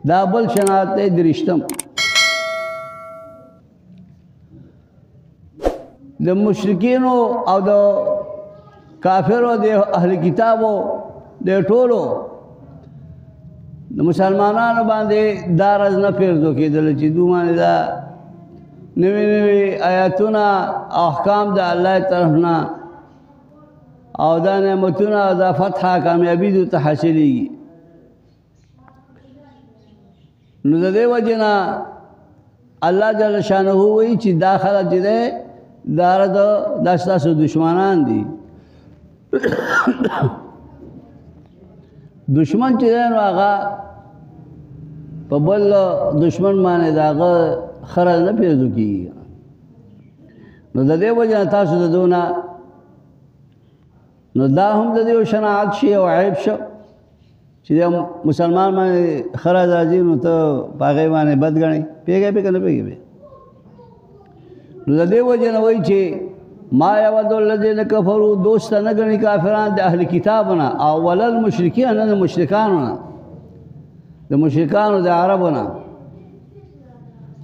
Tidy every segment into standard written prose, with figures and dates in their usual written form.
دا بل شناعت دی درشتم د مشرکینو او د کافرو د اهل کتابو د ټولو د مسلمانانو باندې دا رز نه پیرزو کېدل چې دوی باندې دا نوي نوي آیاتونه او احکام د الله طرف نه او دا نعمتونه او دا فتح کامیابي دوی ته حاصلېږي نو د دې وجې نه الله جل شانه وایي چې دا خلک چې دی دا ستاسو دشمنان دي دشمن چې دی نو هغه په بل دشمن باندې د هغه خرج نه پیرزو کېږي نو د دې وجې نه تاسو د دونه نو دا هم د دې شناعت شي او عیب شو چې مسلمان باندې خرج راځي نو ته په هغې باندې بد ګڼې پوهېږې پې که نه پوهېږې نو د دې وجې نه وایي چې ما یود الذین کفروا دوست نه ګڼي کافران د اهل کتابو نه او ولا المشرکین نه د مشرکانو نه د مشرکانو د عربو نه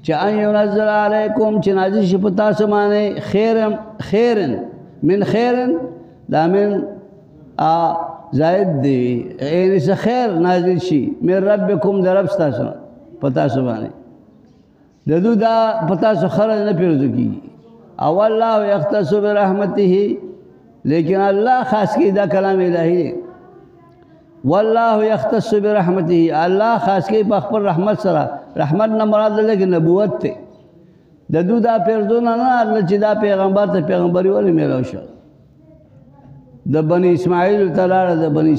چې ان ينزل علیکم چې نازل شي په تاسو باندې خیرن من خیرن دا من زائد دی یعنې څه خیر نازل شي من ربکم د رب ستاسو په تاسو باندې د دوی دا په تاسو خرج نه پیرزو کېږي او الله یختص برحمته لیکن الله خاص کی دا کلام الہی دی والله یختص برحمته الله خاص کی په خپل رحمت سره رحمت نه مراد لکه نبوت ته د دوی دا پیرزونه نه الله چې دا پیغمبر ته پیغمبري ولې میلاو شو د بني اسماعیل تعالی د بني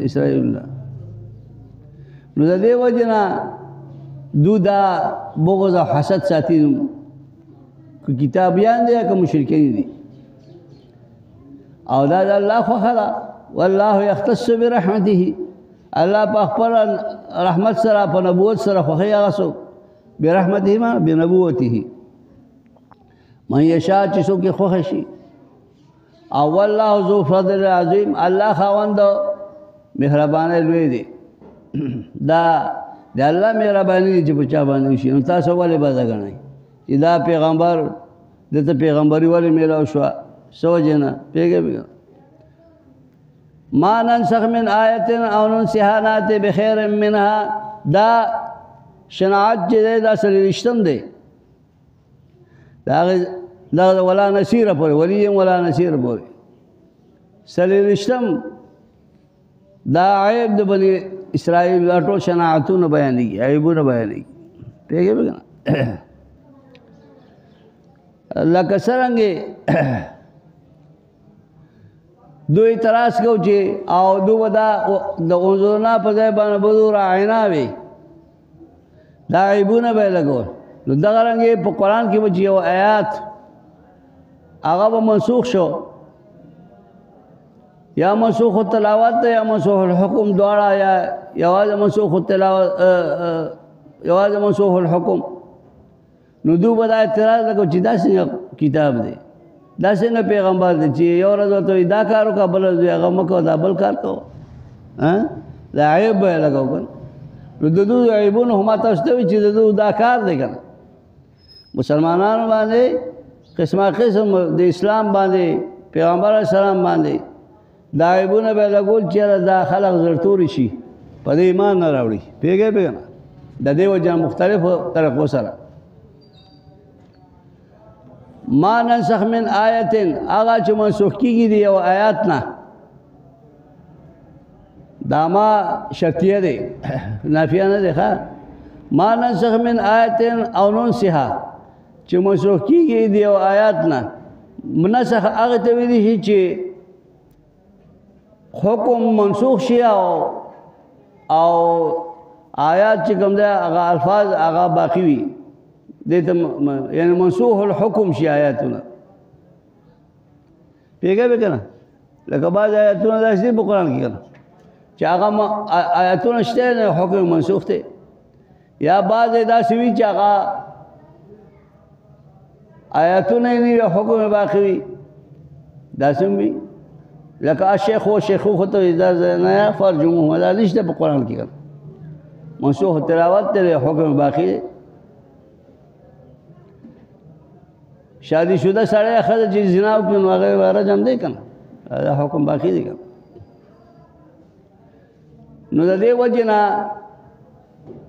اسرائیل نو د دې وجه نه دوی دا بغض او حسد ساتي که کتابیان دی که مشرکین دي او دا د الله خوښه ده والله یختص برحمته الله په خپل رحمت سره په نبوت سره خوښوي هغه څوک برحمته ما بنبوته من یشاء چې څوک یې خوښه شي او والله ذو فضل عظیم الله خاوند مهربانه لوی دی دا د الله مهرباني چې په چا باندې وشي نو تاسو ولې بده ګڼئ چې دا پیغمبر دته پیغمبري ولې میلاو شوه څه وجې نه پوهېږې ما ننسخ من آیت او ننسها نأتي بخیر منها دا شناعت چې دی دا څلېرویشتم دی دا ولا نصیره پورې ولي ولا نصیره پورې څلېرویشتم دا عیب د بني اسرائیل دا ټول شناعتونه بیانېږي عیبونه بیانېږي پوهېږې که نه لکه څرنګې دوی اعتراض کو چې او دوی به دا د انظرنا په ځای باندې به دوی راعینا وي دا عیبونه به یې لګول نو دغه رنګې په قرآن کې به چې یو آیات هغه به منسوخ شو یا منسوخ التلاوت ده یا منسوخ الحکم دواړه یا یوازې منسوخ التلاوت یوازې منسوخ الحکم نو دوی به دا اعتراض وکړو چې دا څنګه کتاب دی دا څنګه پیغمبر دی چې یو ورځ ورته وایي دا کار وکړه بله ورځ هغه مه کوه دا بل کار کوه دا عیب به یې لګوو که نو د دوی عیبونه هم تاسو ته وایي چې د دوی دا کار دی که نه مسلمانانو باندې قسمه قسم د اسلام باندې پیغمبر علیه السلام باندې دا عیبونه به یې لګول چې دا خلق زړتوري شي په دې ایمان نه راوړي پوهېږئ که نه د دې وجه مختلفو طریقو سره ما ننسخ من آیت هغه چې منسوخ کېږي د یو آیات نه دا ما شرطیه دی نافیه نه دی ښه ما ننسخ من آیت او ننسها چې منسوخ کېږي د یو آیات نه منسخ هغه ته ویلی شي چې حکم منسوخ شي او آیات چې کوم دی هغه الفاظ هغه باقي وي دیتا یعنی منسوخ الحکم شي آیاتونه پیږه به کنه لکه بعض آیاتونه داسې په قرآن کې کنه چې هغه آیاتونه شته نه حکم منسوخ دی یا بعض داسې وي چې هغه آیاتونه نه حکم باقي وي داسې وي لکه الشیخ و شیخوخة اذا زنایا فرجموهما دا نشته په قرآن کې کنه منسوخ تلاوت تے حکم باقی دے شادی شدہ سڑے خزر چیز زنا وکړي هغه رجم دی کنه دا حکم باقی دی کنه نو د دې وجه نه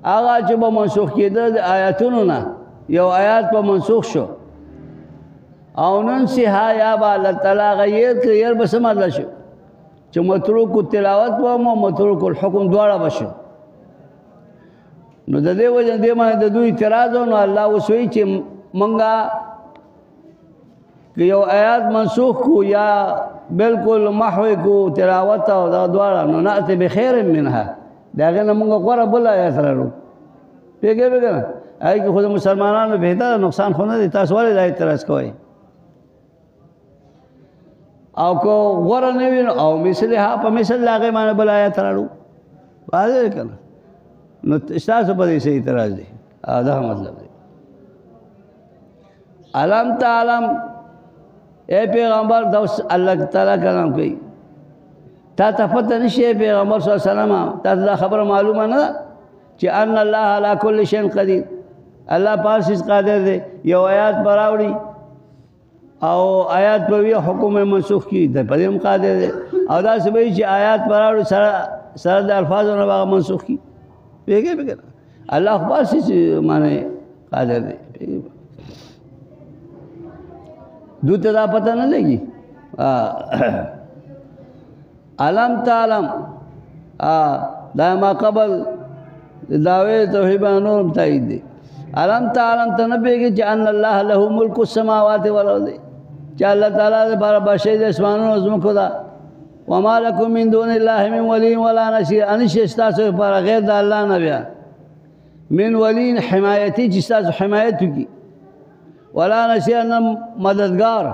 هغه چې به منسوخ کېده د آیاتونو نه یو آیات په منسوخ شو او ننسها یا به الله تعالی غیر کړي یې به څه مطلب شو چې متروک التلاوت به مو متروک الحکم دواړه به شو نو د دې وجه دې باندې د دوی اعتراض نو الله اوس وایي چې مونږه کہ یو آیات منسوخ کو یا بالکل محو کو تلاوت او دا دواړه نو نأتی بخیر منها داغه نه موږ غوړه بل آیات راړو پیګه وګنه آی که خود مسلمانانو بهتر نقصان خو نه دي تاسو ولې دا اعتراض کوئ او کو غوړه نه وینو او مثله ها په مثل لاغه باندې بل آیات راړو واځي کنه نو تاسو په دې اعتراض دي دا مطلب دی علم تعلم اے پیغمبر دا اللہ تعالیٰ کلام کوي تا ته پته نشي پیغمبر صلی الله علیه وسلم تا دا خبر معلومه نه چې ان الله علی کل شیء قدیر الله پارس قادر دی یو آیات براوړي او آیات په وی حکم منسوخ کی د پدیم قادر دی او دا سبې چې آیات براوړي سره د الفاظو نه منسوخ کی پیګه الله پارس معنی قادر دی دو ته دا پته نه لګي علم تعلم دا ما قبل دعوی توحید نور تایید دی علم تعلم ته نه پیږي چې ان الله له ملک السماوات والارض چې الله تعالی د بار بشه د اسمانونو زمکو دا وما لكم من دون الله من ولي ولا نصير انش استاسو پر غیر د الله نه بیا من ولي حمایتی چې استاسو حمایت کی ولا نصير مددگار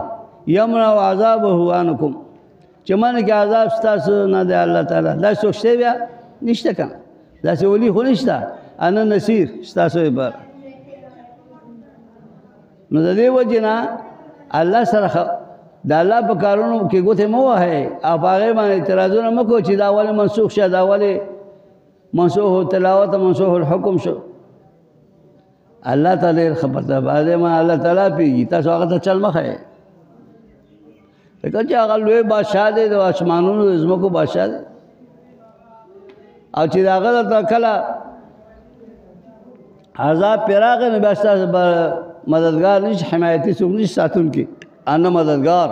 یمنع عذابه عنکم چې من کې عذاب ستاسو نه دی الله تعالی دا سوچته بیا نشته کنه دا څه ولي خو نشته انا نصير ستاسو بار نو د دې وجنا الله سره دا الله په کارونو کې ګوته مو وه او هغه باندې اعتراضونه مکو چې دا ول منسوخ شه دا ول منسوخ تلاوت منسوخ الحكم شو الله تعالی خبر ده بعد ما الله تعالی پیږي تاسو هغه ته چل مخه لکه چې هغه لوی بادشاہ دی د اسمانونو د زمکو بادشاہ دی او چې هغه ته کله عذاب پیراغه نه باستا مددگار نش حمایتی څوک نش ساتون کی ان مددگار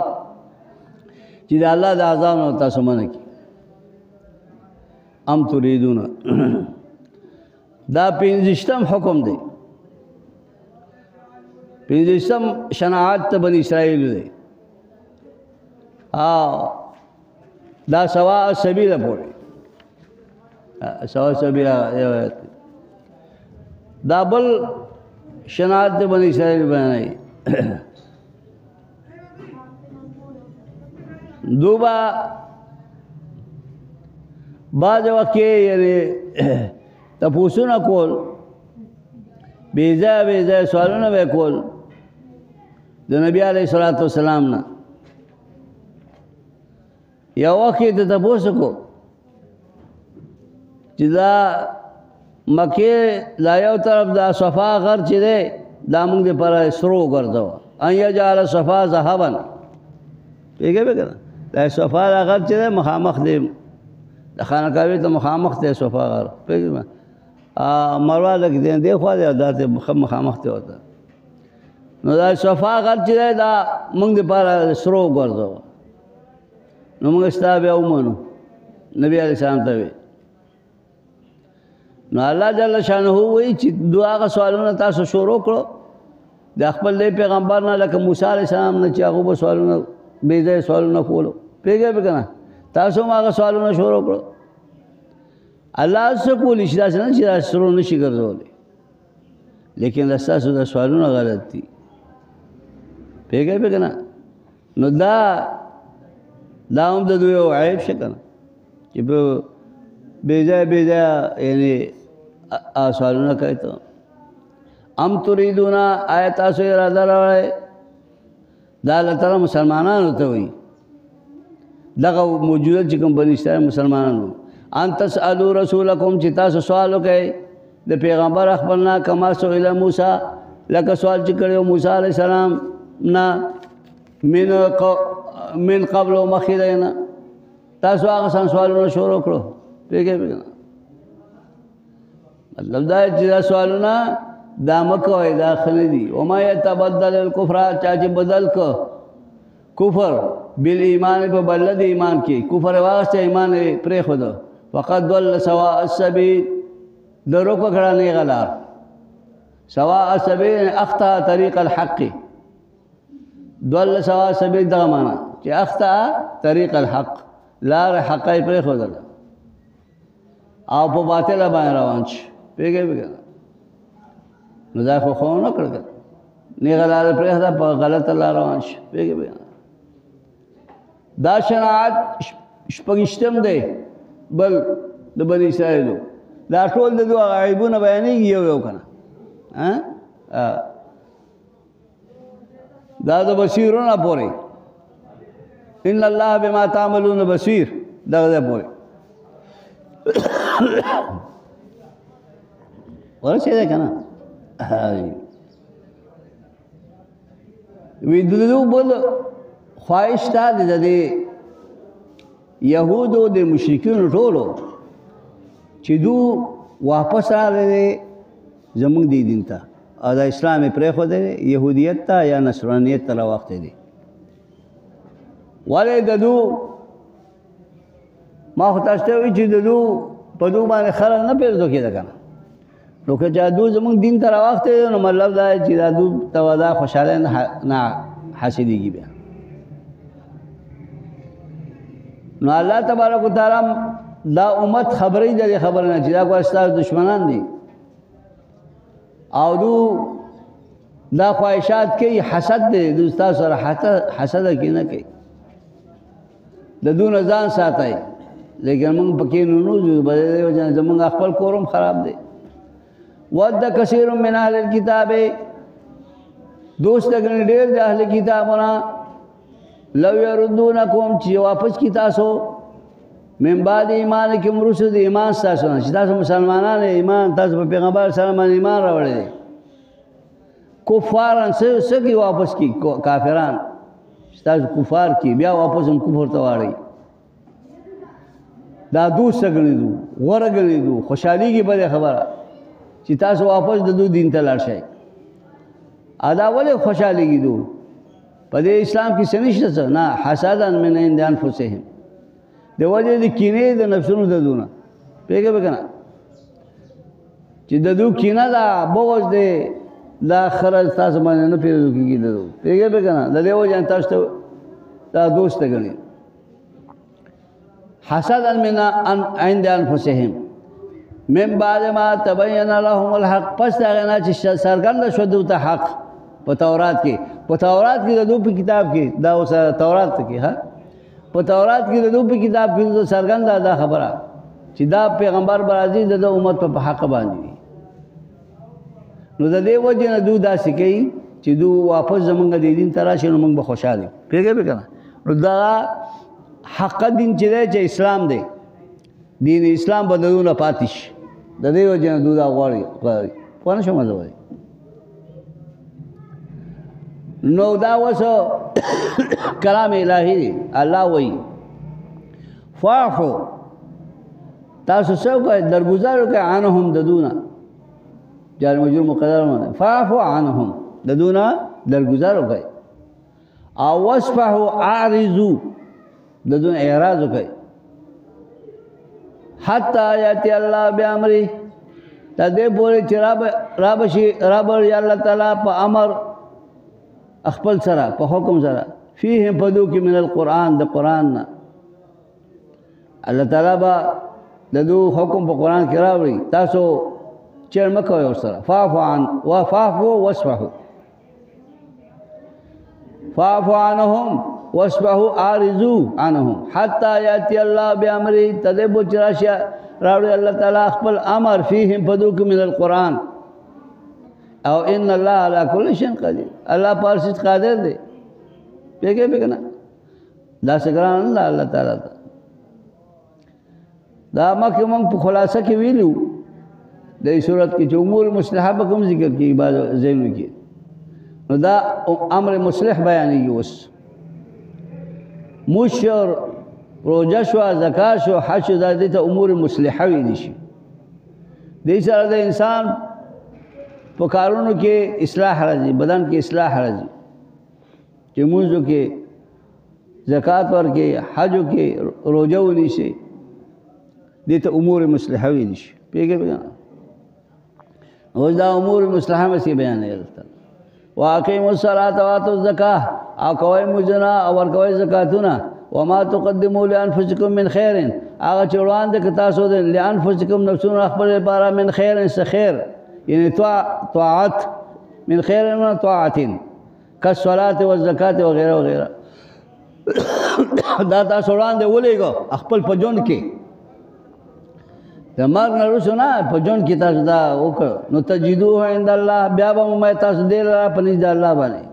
چې د الله د عذاب نو تاسو منه کی ام تريدون دا پنځشتم حکم دی پنځشتم شناعت بنی اسرائیل دی دا سوا سبیل پورې سوا سبیل دا بل شناعت بنی اسرائیل بنائی دوبا بعض وقت یعنی تپوسونه کول بیزا سوالونه به کول د نبی علیہ الصلوۃ والسلام نه یو وخت ته تاسو کو چې دا مکه لا یو طرف دا صفا غر چې ده دا موږ د پر سرو ګرځو ان یجعل صفا ذهبا پیګه به کړه دا صفا غر چې ده مخامخ دی د خانقاوی ته مخامخ ته صفا غر پیګه مروه لګ دی خو دا ته مخامخ ته وته نو دا صفا غر چې ده دا موږ د پر سرو ګرځو نو موږ ستابه ومنو نبی علیہ السلام ته نو الله جل شانه وی چې دعا سوالونه تاسو شروع کړو د خپل پیغمبر نه لکه موسی علیہ السلام نه چې هغه سوالونه به ځای سوالونه کولو پیګه به کنه تاسو هغه سوالونه شروع کړو الله سکول شي تاسو نه چې شروع نشي ګرځولې لیکن تاسو د سوالونه غلط دي پیګه به کنه نو دا هم د دوی عیب شي کنه چې به ځای یعنی سوالونه کوي ته ام تريدون آیت تاسو اراده راوړی دا الله تعالی مسلمانانو ته وایي دغه موجوده چې کوم بنی اسرائیل مسلمانانو ان تسالو رسولکم چې تاسو سوال وکړئ د پیغمبر خپلنا کما سئل موسی لکه سوال چې کړو موسی علیہ السلام نا من قبل مخیدینا تاسو هغه سوالونه شروع کړو پیګه مطلب دا چې دا سوالونه دا مکوئ دا خلدي وما يتبدل الكفر چا چې بدل کو کفر بالایمان په بلد ایمان کې کفر واسطه ایمان پرې خود فقط ضل سواء السبيل درو کو کړه نه غلار سواء السبيل اخطا طريق الحق ضل سواء السبيل دا معنا چې اخطا طريق الحق لار حقای پرې خود او په باطل باندې روان شي پیګه نو دا خو نه کړل نه غلار پرې دا په غلط لار روان شي پیګه دا شناعت شپږشتم دی بل د بنی اسرائیلو دا ټول د دوه غیبونه بیانېږي یو کنه دا د بصیرونه پورې ان الله بما تعملون بصیر دغه پورې ورته ده کنه وی دلو بل خواهش تا د یهودو د مشرکین ټولو چې دو واپس راغلي زمونږ دی دین ته او د اسلام پرې خو دی يهودیت ته یا نصرانیت ته وخت دی ولې ددو ما خو تاسو ته وی چې ددو په دوه باندې خلک نه پیژدو کېده کنه نو که جادو زمونږ دین ته وخت دی نو مطلب دا چې دادو تودا خوشاله نه حاصلېږي بیا نو الله تبارک وتعالى دا امت خبرې دې خبر نه چې دا کو استاد دشمنان دي او دو دا خواهشات کوي حسد دې د استاد سره حسد کې نه کوي د دون ځان ساتي لیکن موږ پکې نو بل زمونږ خپل کورم خراب دي ود کثیر من اهل الكتاب دوست دغه ډېر د اهل کتابونه لو يردونکم چې واپس کی تاسو من بعد ایمان کې مرشد ایمان تاسو نه چې تاسو مسلمانان ایمان تاسو په پیغمبر سره باندې ایمان راوړل کفارن سګي واپس کی کافران تاسو کفار کی بیا واپس هم کفر ته واړی دا دوست غنی دو ورغلی دو خوشحالي کی بده خبره چې تاسو واپس د دو دین ته لاړ شئ ادا ولې خوشحالي کی دو په دې اسلام کې سنشته نه حسدن من عند انفسهم د وجه د کینې د نفسونو د دونه پیګه وکنه چې د دو کینه دا بوج دی دا خرج تاسو باندې نه پیږي کیږي دو پیګه وکنه د دې وجه تاسو دا دوست غني حسدن من عند انفسهم من بعد ما تبين لهم الحق پس دا نه چې سرګند شو دوته حق په تورات کې د دوه کتاب کې دا اوس تورات کې ها په تورات کې د دوه کتاب کې سرګند دا خبره چې دا پیغمبر برازي د امت په حق باندې نو د دې وجه نه دوه داسې کوي چې دوه واپس زمونږ د دین تراشه نو موږ به خوشاله پیګه کنه نو دا حق دین چې اسلام دی دین اسلام بدلونه پاتیش د دې وجه نه دوه غواړي پونه شو مزه وای نو دا وسو کلام الہی الله وی فاعفو تاسو سو کوي درگذر کوي عنهم ددونا جار مجرور مقدر باندې فاعفو عنهم ددونا درگذر کوي او وصفحوا اعرضوا ددون اعراض کوي حتا یاتی الله بامر تدې پورې چې رب الله تعالی په امر خپل سره په حکم سره فيه پدو کې من القرآن د قرآن نه الله تعالی با د دو حکم په قرآن کې راوړي تاسو چیر مکوئ ور سره فاعفوا عن وفاعفوا واصفحوا فاعفوا عنهم واصفحوا اعرضوا عنهم حتى ياتي الله بامره تدبو چراشا راوړي الله تعالی خپل امر فيه پدو کې من القرآن او ان الله على كل شيء قدير الله پارس قادر دی پیګه نه دا څنګه الله تعالی دا مکه موږ په خلاصه کې ویلو دې صورت کې چې امور مصلحه به کوم ذکر کیږي بعض ځایونو کې نو دا امر مصلح بیانېږي اوس موږ روژه شو زکات شو حج شو دا دې ته امور مصلحه ویلی شي دې سره د انسان په کارونو کې اصلاح راځي بدن کې اصلاح راځي چې موږ کې زکات ورکې حج کې روژه ونیسي دې ته امور مصلحه ویلی شي پیږه اوس دا امور مصلحه مې بیان نه واقیموا الصلاة وآتوا الزکاة او کوئ مجنا او ورکوئ زکاتونه وما تقدموا لانفسکم من خیر هغه چې وړاندې که تاسو د لانفسکم نفسونه خپل لپاره من خیر څه خیر یعنی طاعت من خیر من طاعت کالصلاة والزکاة وغیره وغیره دا تاسو وړاندې ولېږو خپل په ژوند کې د مرګ نه وروسته نه په ژوند کې تاسو دا وکړه نو تجدوه عند الله بیا به مو تاسو دې لاره په نزد الله باندې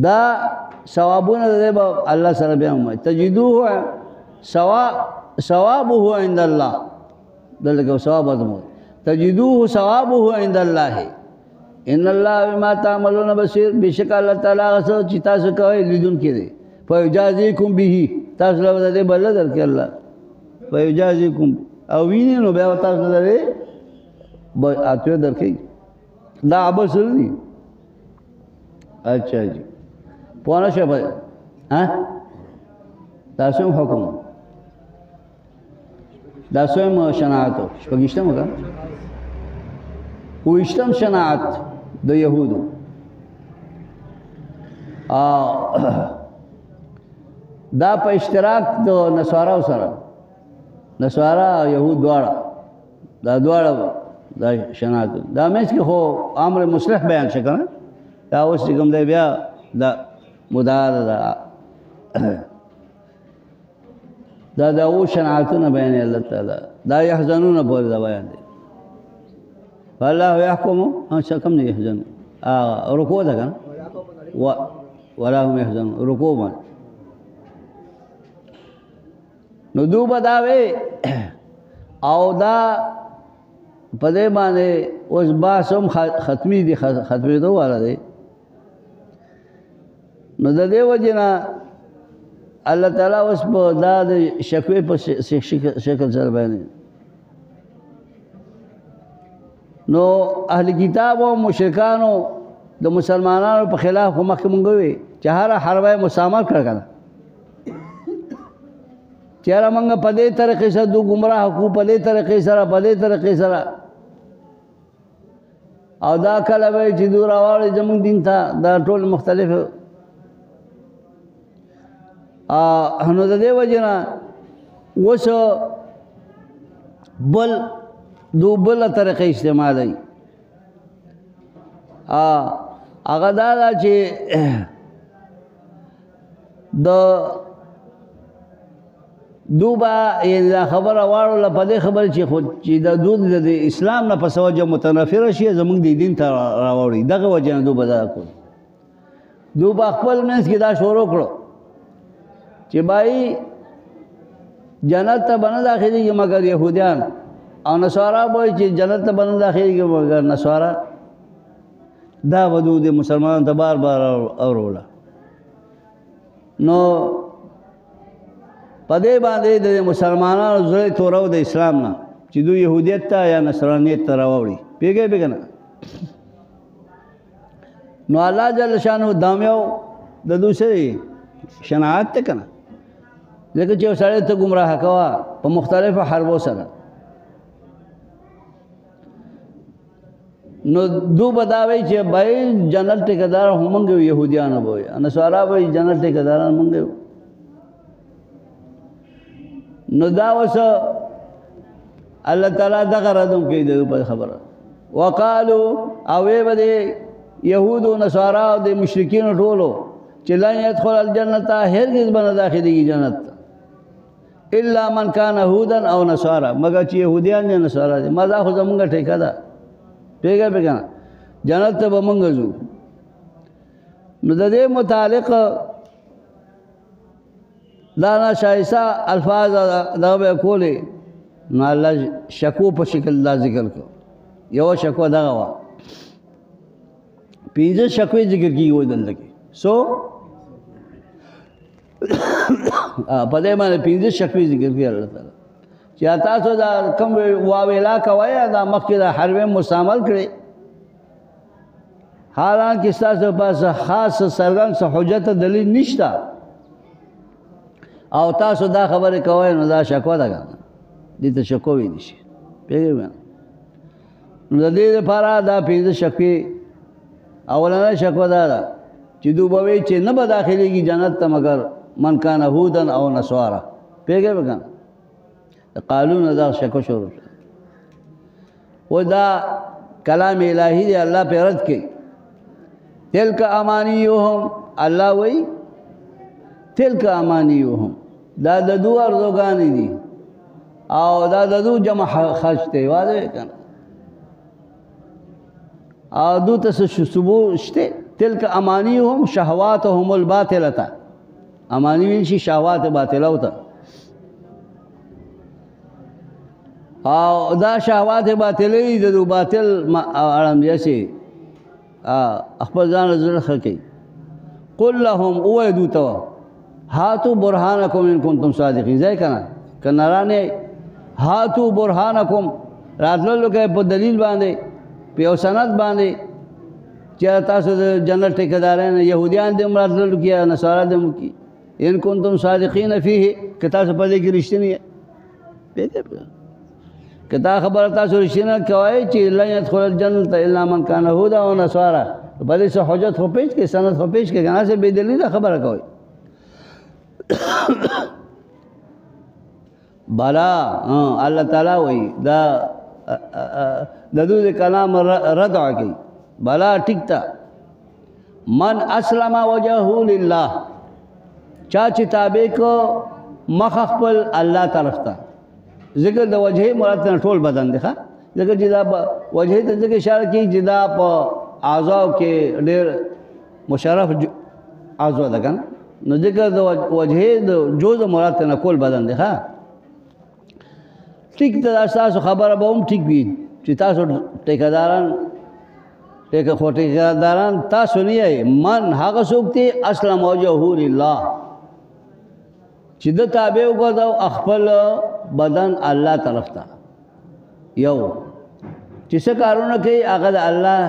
دا ثوابونه دې به الله سره بیا مو تجدوه ثوابه عند الله دلته ثواب ازمو تجدوه ثوابه عند الله ان الله بما تعملون بصير بشک الله تعالی غسو چې تاسو کوي لیدونکي دي فیجازیکم به تاسو له دې بل درکې الله فیجازیکم او ویني نو بیا تاسو لري اته درکې دا ابو سردي اچھا جی پونا شه ها تاسو حکم دا سوم شناعت شپږشتم وکړه وشتم شناعت د يهودو دا په اشتراک د نصارا سره نصارا يهود دواړه دا دواړه دا شناعت دا مېس کې خو امر مصلح بیان شکه دا اوس کوم دی بیا دا مدار دا او شناعتونه بیان الله تعالی دا يحزنون په دا بیان دي فالله يحكم شکم نه يحزن رکوع ده کنه ولا هم يحزنون رکوع باندې نو دو بداوي او دا په دې باندې اوس باسم ختمي دي ختمي دوه والا دي نو د دې وجنه الله تعالی اوس په دا د شکوې په شکل سره بیانوي نو اهل کتاب او مشرکانو د مسلمانانو په خلاف مخکې مونږ وي چې هر حربه مسامحه کړ کنه چیرې مونږ په دې طریقې سره دو گمراه کو په دې طریقې سره په دې طریقې سره او دا کله وي چې دو راوړي زموږ دین ته دا ټول مختلف نو د دې وجنه وس بل دو بل طریقې استعمالوي هغه دا چې د دوبا دا خبره واړو لپاره خبر چې خو چې د دود د اسلام نه په سوجه متنافر شي زمونږ د دین ته راوړي دغه وجه نه دوبا دا کو دوبا خپل منځ کې دا شروع کړو چې بای جنت ته باندې داخلي مگر يهوديان او نصارا وایي چې جنت ته باندې داخلي مگر نصارا دا ودود مسلمان ته بار بار اورولا نو پدې باندې د مسلمانانو زړه تورو د اسلام نه چې دوی يهوديت ته یا نصرانيت ته راوړي پیګه کنه نو الله جل شانو دامیو د دوسری شناعت ته کنه ځکه چې سړی ته گمراه کوا په مختلفو حربو سره نو دو بداوي چې بای جنت ټیکدار همغه يهوديان وي نصارا وي جنت ټیکدار همغه نو دا وس الله تعالی دغه ردم کوي د خبره وقالو او به يهود او نصارا او د مشرکین ټولو چې لا يدخل الجنه هرگز بنه داخلي جنت الا من كان يهودا او نصارا مگر چې يهوديان نه نصارا دي مزه خو زمونږ ټیکا ده پیګه پیګه جنت ته بمنګ زو نو د دې متعلق دا ناشایسته الفاظ دا به کولې نو الله شکو په شکل دا ذکر کو یو شکو دغه وا پنځه شکوې ذکر کیږي دلته کې سو په دې باندې پنځه شکوې ذکر کیږي الله تعالی چې تاسو دا کوم واویلا کوي دا مخکې دا حرم مستعمل کړي حالانکه تاسو پاس خاص سرګن څه حجت دلیل نشته او تاسو دا خبره کوي نو دا شکوه ده دې ته شکوه وي نشي پیږي نو د دې لپاره دا پنځه شکوې اولنه شکوه دا ده چې دوی چې نه به داخليږي جنت ته مگر من کان هودن او نصارا پیږي وګان قالون دا شکوه شروع و دا کلام الهی دی الله په رد کوي تلک امانیهم الله وی تلک امانیهم دا د دو ارزوګانی دي او دا د دو جمع خرج ته واده کنه او دو ته شبو شته تلک امانیهم شهواتهم الباطله امانی وی شي شهوات باطله وته او دا شهوات باطله دي د باطل اړم یسي خپل ځان زړه خکې قل لهم اویدو تو هاتو برهانکم ان کنتم صادقین ځای کنه کنارانه هاتو برهانکم راتللو کې په دلیل باندې په یو سند باندې چې تاسو د جنت ټیکداران يهوديان دې راتللو کې نصارا دې مو ان کنتم صادقین فيه که تاسو په دې کې رښتینی کدا خبر تاسو رښتینه کوي چې لا يدخل الجنه الا من كان هودا او نصارا بلې څه حجت خو پیش کې سند خو پیش کې کنه څه به دلیل خبره کوي بلا الله تعالی وای دا د دوی کلام رد کوي بلا ټیک تا من اسلم وجهه لله چا چې تابع کو مخ خپل الله طرف ته ذکر د وجهه مراد ټول بدن دی ښا ذکر چې دا وجهه ته ذکر اشاره کوي چې دا په اعضاء کې ډېر مشرف اعضاء ده کنه نو ذکر د وجهه د جزء مراد نه کول بدن دی ښا ټیک ته تاسو خبره به هم ټیک وي چې تاسو ټیکداران تاسو نه یې من هغه څوک دی اسلم وجهه لله چې د تابع وګرځاو خپل بدن الله طرف ته یو چې څه کارونه کوي هغه د الله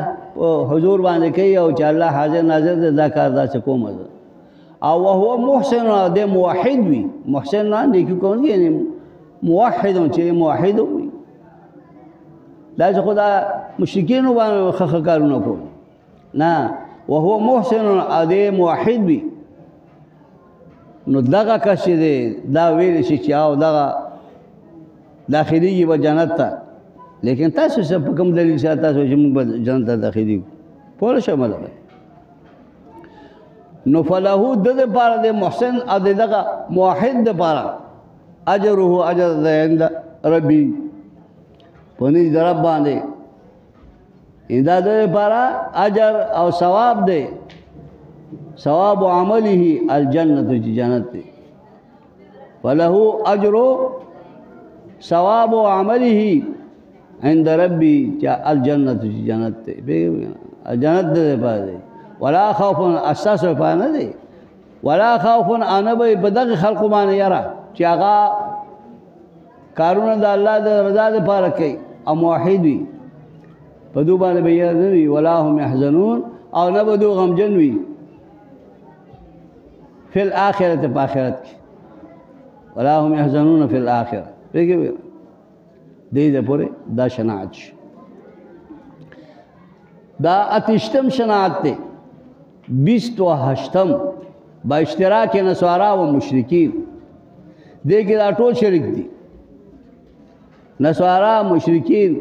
حضور باندې کوي او چې الله حاضر ناظر دې دا کار دا څه کوم او هو محسن د موحد وي محسن نه نیکی کوي یعنی موحد چې موحد وي دا چې خدا مشرکین باندې خخ کارونه کوي نه وهو محسن د موحد وي نو دغه کس دی دا ویل شي چې او دغه داخلي به جنت ته لیکن تاسو څه په کوم دلیل سره تاسو چې موږ به جنت ته داخلي پوره شمل نو فله د لپاره د محسن ا دغه موحد لپاره اجره اجر عند ربي پنځ درب باندې دا د لپاره اجر او ثواب دی ثواب عمله الجنة جنت وله أجر ثواب عمله عند ربي الجنة جنت الجنت ده بعده ولا خوف أساس فانا ده ولا خوف أنا بدغ خلق ما يرى شاقا كارون ده الله ده رضا ده باركي أم واحدي بدو بان بيان ولا هم يحزنون أو نبدو غم جنوي في الآخرة بآخرت ولا هم يحزنون في الآخرة بيجي ده پورے دا شناعت دا اتشتم شناعت تے 28 با اشتراک نصارا و مشرکین دیکھ دا ټول شرک دی نصارا مشرکین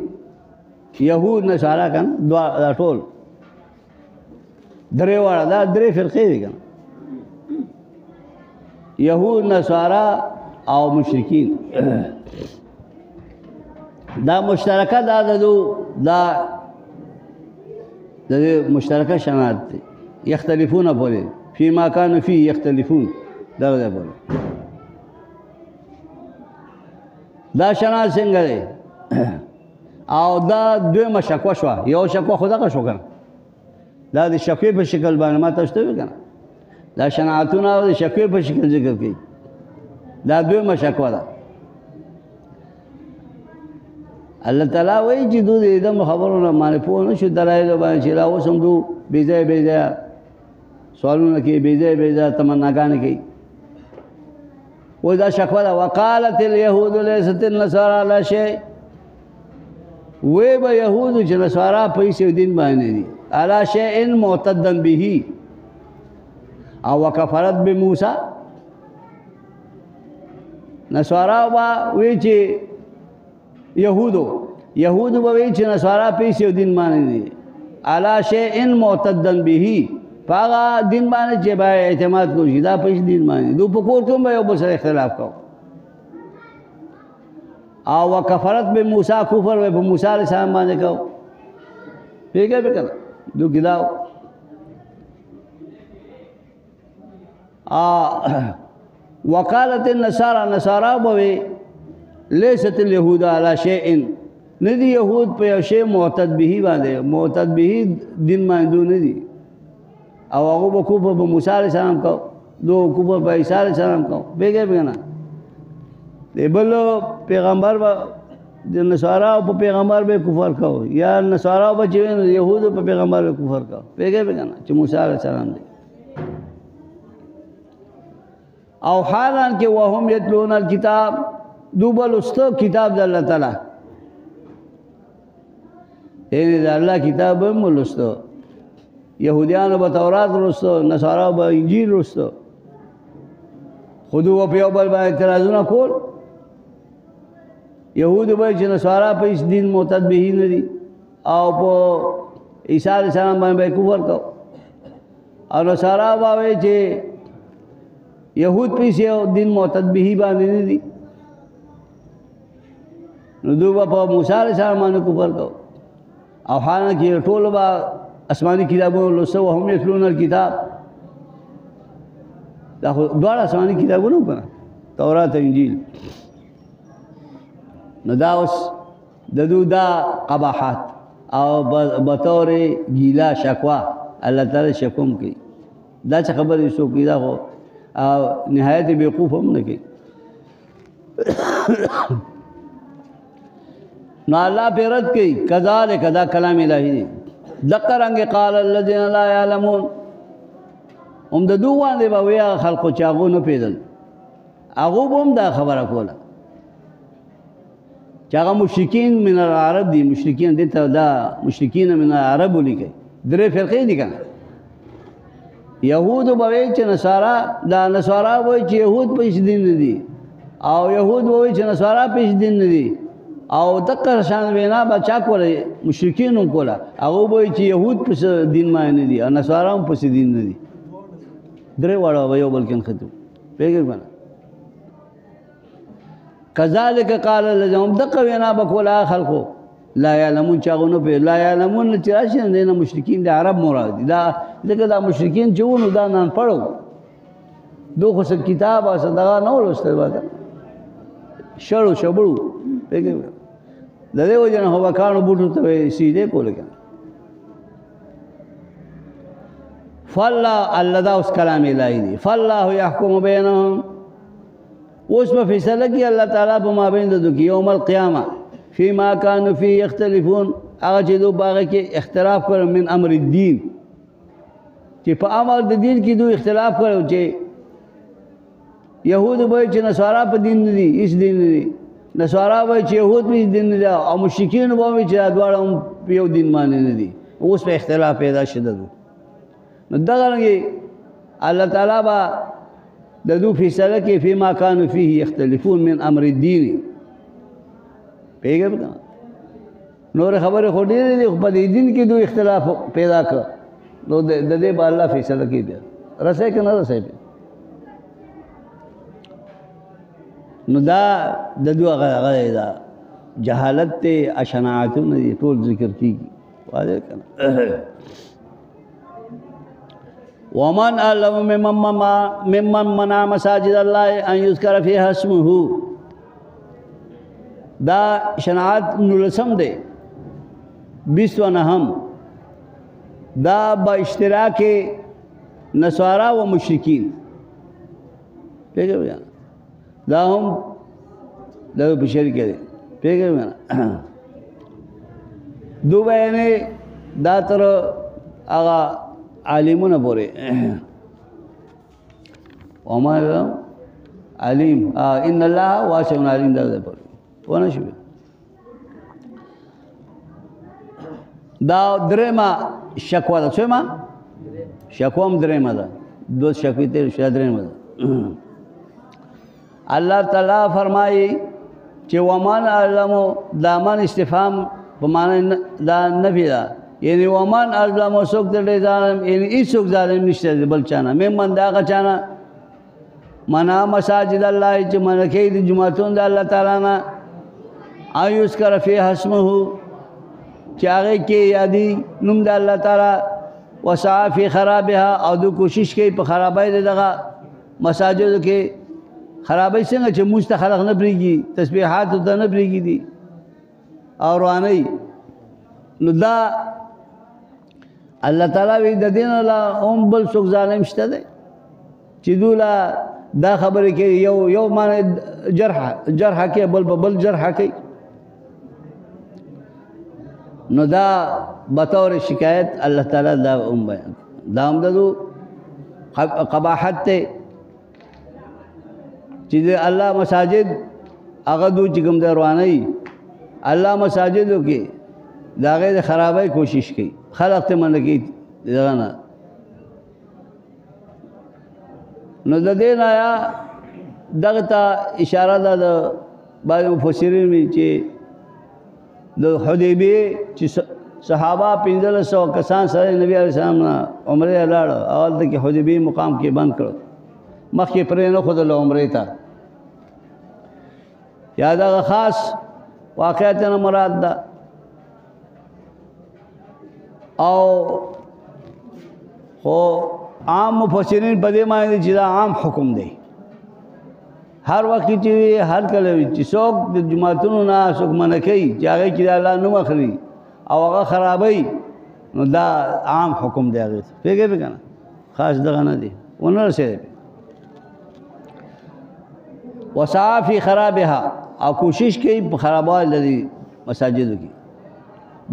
یهود نصارا کن دا ټول درې واړه دا درې فرقې دي کن یهود نصارا او مشرکین دا مشترکه دا مشترکه شناعت دی یختلفون بولی فيما كانوا فيه يختلفون دا بولی دا شنا څنګه دی او دا دویمه شکوه شوه یو شکوه خو دغه شو که نه دا د شکوې په شکل باندې ما تاسو ته وویل که نه دا شناعتونه د شکوې په شکل ذکر کوي دا دویمه شکوه ده الله تعالی وایي چې دو د دم خبرو نه باندې پوه نه شو دلایلو باندې چې لا اوس هم دو بې ځایه بې ځایه سوالونه کوي بې ځایه بې ځایه تمناګانې کوي وایي دا شکوه ده وقالت اليهود لیست النصارى علی شیء وی به یهودو چې نصارا په هیڅ یو دین باندې دي علی شیء معتدا به او وکفرت بموسی نصارا به وی چې یهودو به وی چې نصارا په هیڅ یو دین باندې دي علی شیء معتدا به په هغه دین باندې چې باید اعتماد کوي دا په هیڅ دین باندې دو په کور کې به یو بل سره اختلاف کوي او وکفرت به موسی کفر به موسی علیہ السلام باندې کو پیګه به کړه دو ګلاو وقالت النصارى به ليست اليهود على شيء ندی یهود په یو شی معتد به باندې معتد به دین باندې ندی او هغه به کفر به موسی علیہ السلام کو دو کفر به عیسی علیہ السلام کو پیګه به نه بل پیغمبر با نصارا په پیغمبر به کفر کو یا نصارا په یهود په پیغمبر به کفر کو پیګه به کنه چې موسی علیہ السلام دی او حالان کې وهم یتلون الكتاب دوبل است کتاب د الله تعالی یعنی د الله کتاب هم ولستو یهودیانو به تورات ولستو نصارا به انجیل ولستو خودو په یو بل باندې اعتراضونه کول یهود به چې نصارا په هیڅ دین معتد به نه دي او په عیسی علیہ السلام باندې کفر کو او نصارا به چې یهود په هیڅ دین معتد به باندې نه دي نو دوی په موسی علیہ السلام باندې کفر کو او حالانکه ټول به آسماني کتابونه لوستو هم یتلون الکتاب دا خو دواړه آسماني کتابونه کنه تورات او انجیل نو دا اوس د دو دا قباحات او بطور گیلا شکوا الله تعالی شکوم کوي دا څه خبرې سو کوي دا خو نهایت بیوقوف هم نه کوي نو الله پہ رد کوي کذالک دا کلام الہی دی دقرنګ قال الذين لا يعلمون هم د دوه باندې به ویا خلکو چاغو نه پیدل هغه هم دا خبره کوله چې هغه مشرکین من العرب دي مشرکین دي ته دا مشرکین من العرب ولیکي درې فرقې دي کنه یهود به چې نصارا دا نصارا وایي چې یهود په دین نه دي او یهود وایي چې نصارا په دین نه دي او دغه شان وینا به چا کوله مشرکین هم کوله هغه وایي چې یهود په دین باندې دي او نصارا هم په دین نه دي درې واړه یو بل کې خطو پیګر کذالک قال الذين دقوا وینا بکولا خلقو لا يعلمون چاغونو په لا يعلمون چې راشي نه مشرکین د عرب مراد دي دا دغه د مشرکین چې ونه دا نن پړو دوه څه کتاب او صدقه نه ولستل وته شړو شبړو پیګر د دې وجه نه هوا کانو بوټو ته سیده کول کنه فالله الله دا اوس کلام الهی دی فالله يحكم بينهم اوس په فیصله کې الله تعالی په مابین د دوی یوم القیامه فيما كانوا فيه يختلفون هغه چې دوی باغ کې اختلاف کړو من امر الدین چې په امر د دین کې دوی اختلاف کړو چې يهود به چې نصارا په دین نه دي هیڅ دین نه دي نصارا به چې يهود په دین نه دي او مشرکین به چې دواړه په یو دین باندې نه دي اوس په اختلاف پیدا شته نو دا رنګي الله تعالی با د دو فیصله کې فيما كانوا فيه يختلفون من امر الدين پیګه بتا نور خبره خو دې په دین کې دوی اختلاف پیدا کړ نو د دې په الله فیصله کې بیا رسې کنه رسې نو دا د دوه غره دا جهالت ته اشناعتونه ټول ذکر کیږي واضح کنه ومن علم ممن منع مساجد الله ان يذكر فيها اسمه دا شناعت نولسم دے 20 و نهم دا با اشتراک نصارا و مشرکین پیگے ہوئے دا ہم دا بشری کے دے پیگے ہوئے دو بینے دا تر آغا عالمون بورے وما علیم ان اللہ واسع علیم دا دے بورے وانا شبه دا درما شکوا دا سوما شکوام درما دا دو شکوی تیر شا درما دا اللہ تعالیٰ فرمائی کہ ومان اعلمو دامان استفام بمعنی دا نفی دا یعنی ومان اعلمو سوک در ظالم یعنی اس سوک ظالم نشتے دے بل چانا میں من داغا چانا منا مساجد اللہ چی منکی دی جمعتون دا اللہ تعالیٰ نا آیوس کا رفیع حسمہ ہو چاگے کے یادی نم دا اللہ تعالیٰ وسعا فی خرابها او دو کوشش کی پا خرابای دے دغا مساجد کے خرابای سنگا چھ موستا خلق نبریگی تسبیحات تا نبریگی دی اور وانی نو دا اللہ تعالیٰ وی دا دین اللہ ام بل سوک ظالم شتا دے چی دولا دا خبر کے یو مانے جرح کے بل جرح کی نو دا بطور شکایت اللہ تعالیٰ دا ام بیان دا ام دا دو قباحت تے چیزے اللہ مساجد اغدو چکم دا روانئی اللہ مساجدو کی دا غیر خرابائی کوشش کی خلق تے من کی دغانا نو دا دین آیا دغتا اشارہ دا بعض مفسرین میں چی دا حدیبیہ چی صحابہ 1500 کسان سر نبی علیہ السلام نا عمرے لڑ اول دا کہ حدیبیہ مقام کے بند کرو مخ کے پرے نہ خود اللہ عمرے تا یاد آگا خاص واقعاتنا مراد دا او خو عام مفسرین پدے معنی دی چیزا عام حکم دے ہر وقت چیزی ہر کلوی چی سوک جماعتونو نا سوک منکی چاگئی کی دا اللہ نو اخری او اگا خرابی نو دا عام حکم دے آگئی پیگے پہ کنا خاص دغانا دے انہوں سے دے پہ وسعا فی خرابها او کوشش کی خرابات لدی مساجدو کی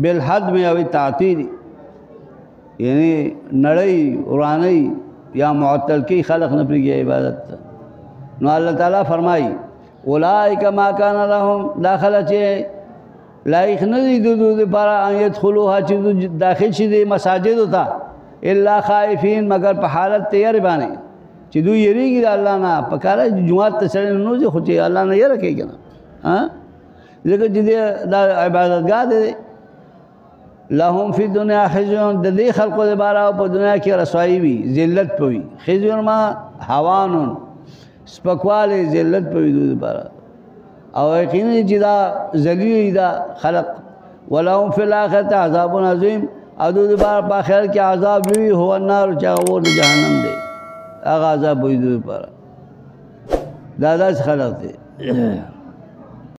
بالحد میں اوی تعطیلی یعنی نڑی ارانی یا معطل کی خلق نپری کی عبادت نو اللہ تعالیٰ فرمائی اولائک ما کان لهم داخلہ چے لائق ندی دو پارا ان یدخلوها چیزو داخل شدی مساجدو تا اللہ خائفین مگر پا حالت تیار بانے چیزو یری گی دا اللہ نا پکارا جماعت تسرین نوزی خوچے اللہ نا یہ رکھے گا لیکن جدی دا عبادت گاہ دے لهم فی دنیا خزیون دے خلقو دے بارا پا دنیا کی رسوائی بھی ذلت پوی خزیون ما حوانون سپکوالی ذلت پوی دو دے بارا او یقینی جدا ذلیل دا خلق ولهم فی الاخرت عذاب عظیم او دو دے بارا پا خیر کی عذاب بھی ہوا النار چاگور جہنم دے آغا عذاب ہوئی دو دے بارا دادا سے خلق دے